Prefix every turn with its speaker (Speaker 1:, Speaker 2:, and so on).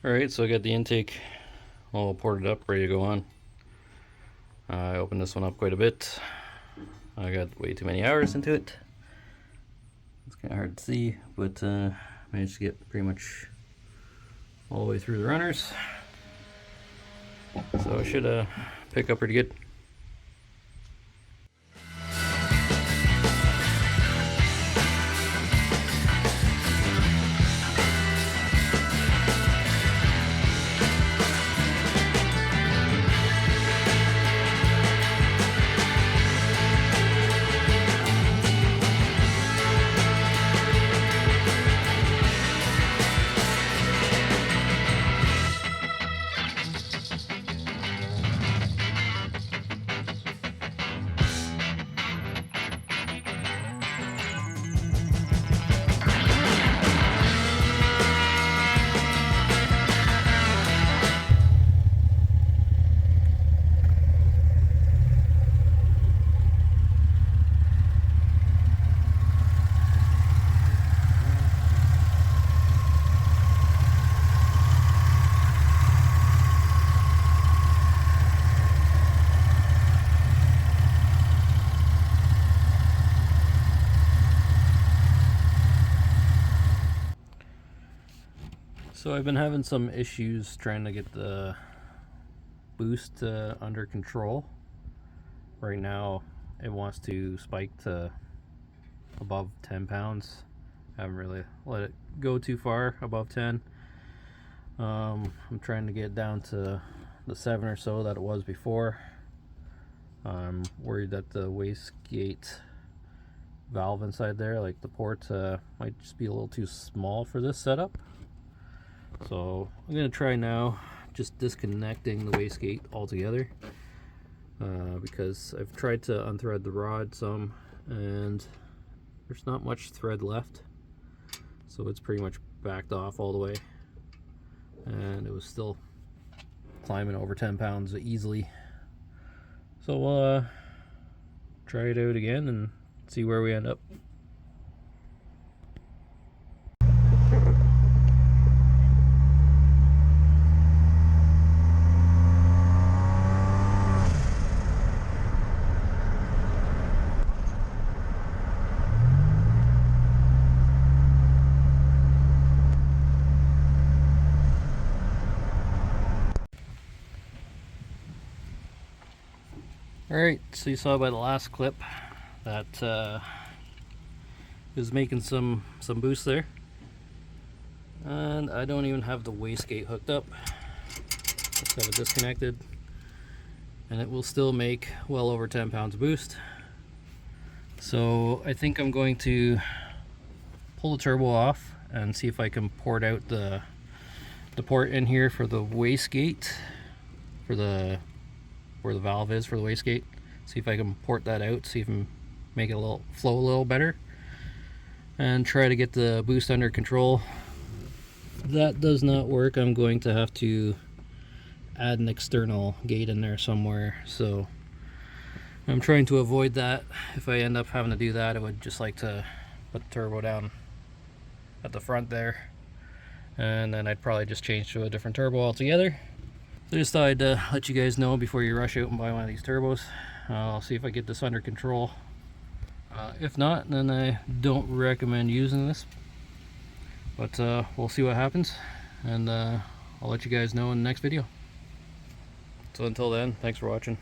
Speaker 1: Alright, so I got the intake all ported up, ready to go on. I opened this one up quite a bit. I got way too many hours into it. It's kind of hard to see, but managed to get pretty much all the way through the runners. So I should pick up pretty good. So I've been having some issues trying to get the boost under control. Right now it wants to spike to above 10 pounds. I haven't really let it go too far above 10. I'm trying to get down to the 7 or so that it was before. I'm worried that the wastegate valve inside there, like the port, might just be a little too small for this setup. So I'm going to try now just disconnecting the wastegate altogether, because I've tried to unthread the rod some and there's not much thread left, so it's pretty much backed off all the way, and it was still climbing over 10 pounds easily. So we'll try it out again and see where we end up. Alright, so you saw by the last clip that is making some boost there, and I don't even have the wastegate hooked up. Just have it disconnected, and it will still make well over 10 pounds of boost. So I think I'm going to pull the turbo off and see if I can port out the port in here for the wastegate, for the where the valve is for the wastegate. See if I can port that out, see if I can make it flow a little better, and try to get the boost under control. If that does not work, I'm going to have to add an external gate in there somewhere. So I'm trying to avoid that. If I end up having to do that, I would just like to put the turbo down at the front there, and then I'd probably just change to a different turbo altogether. So I just thought I'd let you guys know before you rush out and buy one of these turbos. I'll see if I get this under control. If not, then I don't recommend using this. But we'll see what happens, and I'll let you guys know in the next video. So until then, thanks for watching.